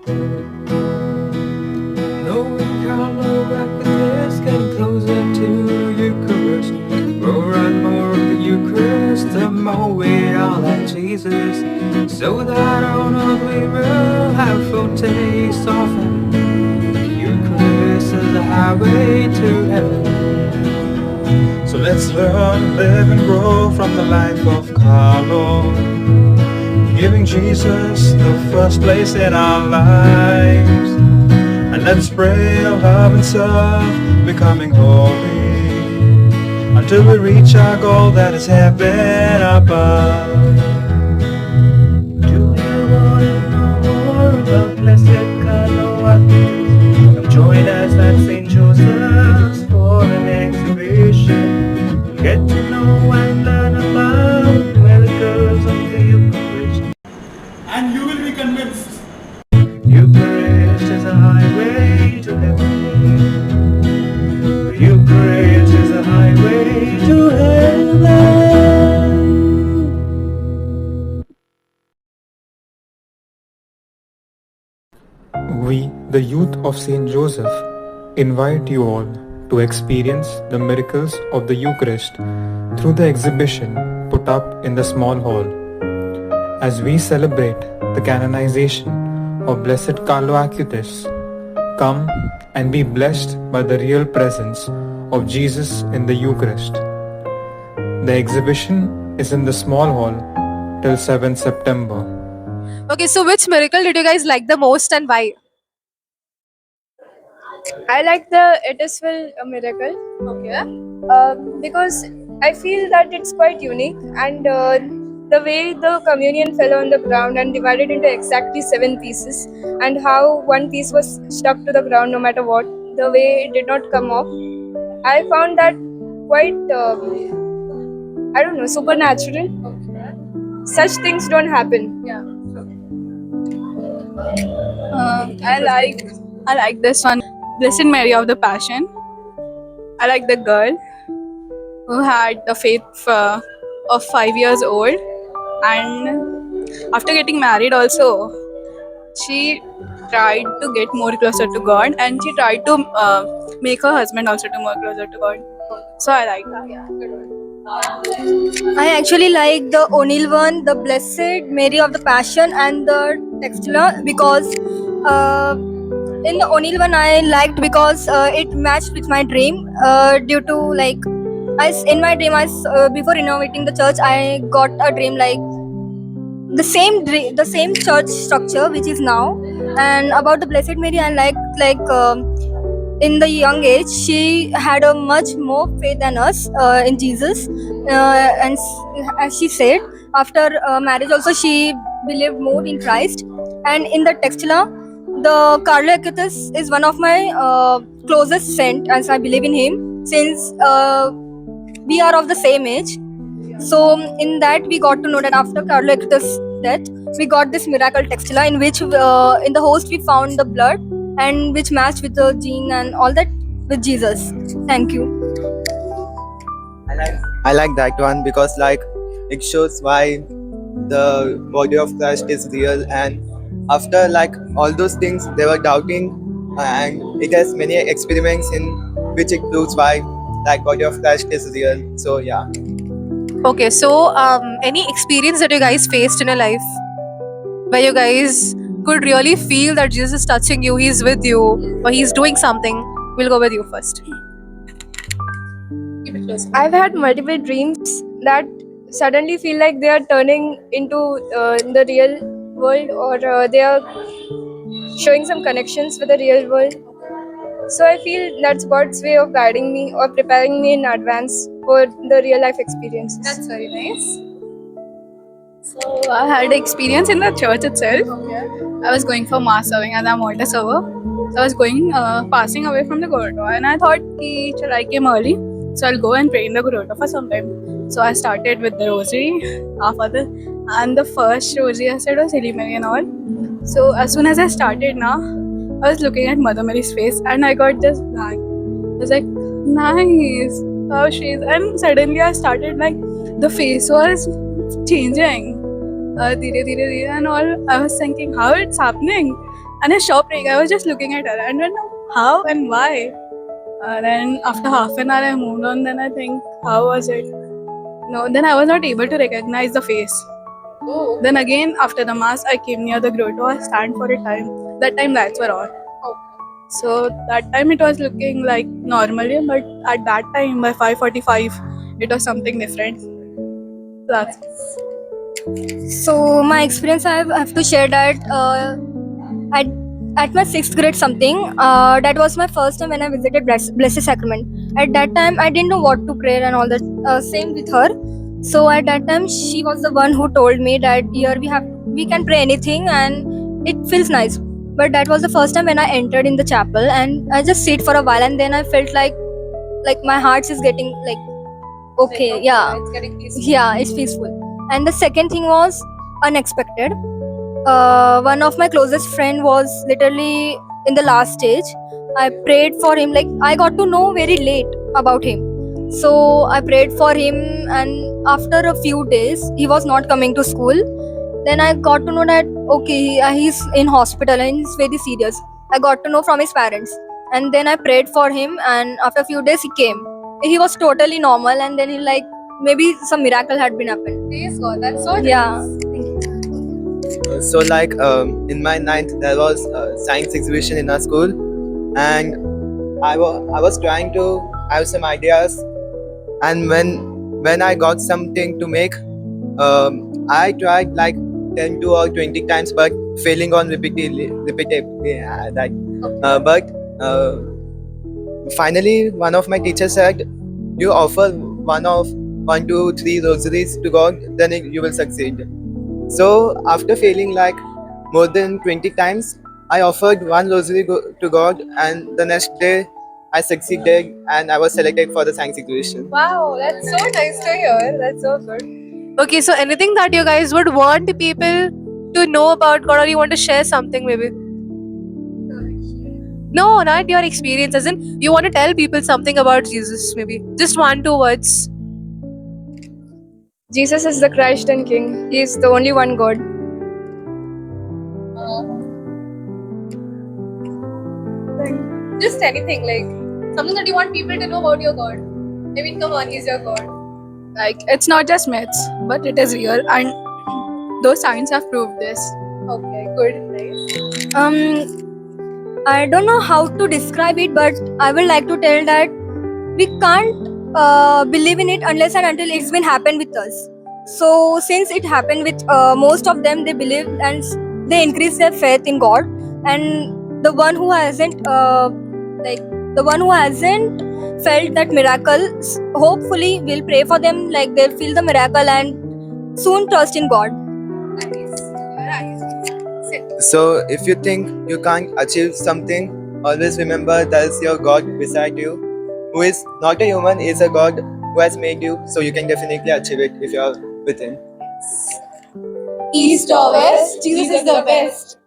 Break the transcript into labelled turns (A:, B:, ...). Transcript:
A: Knowing how low back with this, getting closer to Eucharist. More and more of the Eucharist, the more we are like Jesus. So that on earth we will have full taste of Him. The Eucharist is the highway to heaven.
B: So let's learn, live and grow from the life of Carlo, giving Jesus the first place in our lives. And let's pray of love and serve, becoming holy, until we reach our goal that is heaven above.
A: Do you want to know more about Blessed Carlo Aquinas? Come join us at St. Joseph's for an exhibition. Get to know and learn about miracles of the Eucharist.
C: And you will be convinced.
A: Eucharist is a highway to heaven. The Eucharist is a highway to heaven.
D: We, the youth of St. Joseph, invite you all to experience the miracles of the Eucharist through the exhibition put up in the small hall. As we celebrate the canonization of Blessed Carlo Acutis, come and be blessed by the real presence of Jesus in the Eucharist. The exhibition is in the small hall till 7th September.
E: Okay, so which miracle did you guys like the most and why?
F: I like the Etisville miracle.
E: Okay.
F: Because I feel that it's quite unique, and the way the communion fell on the ground and divided into exactly 7 pieces, and how one piece was stuck to the ground no matter what, the way it did not come off. I found that quite, I don't know, supernatural. Such things don't happen.
E: Yeah.
G: I like this one, Blessed Mary of the Passion. I like the girl who had the faith of 5 years old, and after getting married also, she tried to get more closer to God, and she tried to make her husband also to more closer to God. So I like that.
H: I actually like the O'Neill one, the Blessed Mary of the Passion, and the Textula, because in the O'Neill one I liked because it matched with my dream. Due to like, in my dream, before renovating the church, I got a dream like the same church structure which is now. And about the Blessed Mary, I like. In the young age, she had a much more faith than us in Jesus, and as she said, after marriage also she believed more in Christ. And in the Textula, the Carlo Acutis is one of my closest friend, as I believe in him since we are of the same age. So in that we got to know that after Carlo Acutis' death, we got this miracle Textula in which in the host we found the blood, and which matched with the gene and all that with Jesus. Thank you.
I: I like that one because like it shows why the body of Christ is real, and after like all those things they were doubting, and it has many experiments in which it proves why like body of Christ is real. So yeah.
E: Okay, so any experience that you guys faced in your life where you guys could really feel that Jesus is touching you, He's with you, or He's doing something? We'll go with you first. Keep it close.
F: I've had multiple dreams that suddenly feel like they are turning into the real world, or they are showing some connections with the real world. So I feel that's God's way of guiding me or preparing me in advance for the real life experiences.
E: That's very nice.
G: So I had experience in the church itself. I was going for mass serving as a altar server. So I was going, passing away from the Gurudwara, and I thought, ki, chal, I came early, so I'll go and pray in the Gurudwara for some time. So I started with the rosary, and the first rosary I said was Hail Mary and all. So as soon as I started now, I was looking at Mother Mary's face, and I got just blank. I was like, nice, how she is. And suddenly I started like, the face was changing. Dheere, dheere, dheere and all. I was thinking how it's happening. and I stopped praying. I was just looking at her. I don't know how and why. Then after half an hour, I moved on. Then I think, how was it? No, then I was not able to recognize the face. Then again, after the mass, I came near the grotto. I stand for a time. That time lights were on. So that time it was looking like normally, but at that time by 5:45, it was something different. That's
H: So my experience, I have to share that at at my sixth grade something. That was my first time when I visited Blessed Sacrament. At that time, I didn't know what to pray and all that. Same with her. So at that time, she was the one who told me that here we can pray anything and it feels nice. But that was the first time when I entered in the chapel and I just sit for a while and then I felt like my heart is getting like okay, yeah,
E: It's getting peaceful.
H: yeah, it's peaceful. And the second thing was unexpected. One of my closest friend was literally in the last stage. I prayed for him, like I got to know very late about him. So I prayed for him, and after a few days, he was not coming to school. Then I got to know that okay, he's in hospital and he's very serious. I got to know from his parents, and then I prayed for him, and after a few days, he came. He was totally normal, and then he like maybe some miracle had been happened.
E: Praise God, that's so nice.
H: Yeah.
I: So like in my ninth there was a science exhibition in our school, and I was trying to have some ideas, and when I got something to make, I tried like 10 to or 20 times but failing on repeatedly. But finally one of my teachers said, you offer one to three rosaries to God, then you will succeed. So after failing like more than 20 times, I offered one rosary to God, and the next day I succeeded and I was selected for the science exhibition.
E: Wow, that's so nice to hear. That's so good. Okay, so anything that you guys would want people to know about God, or you want to share something maybe? No, not your experience. As in, you want to tell people something about Jesus, maybe. Just 1-2 words.
F: Jesus is the Christ and King. He is the only one God.
E: Just anything, like something that you want people to know about your God. I mean, come on, He's your God.
G: like it's not just myths, but it is real, and those science have proved this.
E: Okay, good, nice.
H: I don't know how to describe it, but I would like to tell that we can't believe in it unless and until it's been happened with us. So since it happened with most of them, they believe and they increase their faith in God. And the one who hasn't, felt that miracle, hopefully we'll pray for them. Like they'll feel the miracle and soon trust in God.
E: Nice. Nice. Sit.
I: So if you think you can't achieve something, always remember there's your God beside you, who is not a human, is a God who has made you, so you can definitely achieve it if you are with him.
E: East or west, Jesus is the best.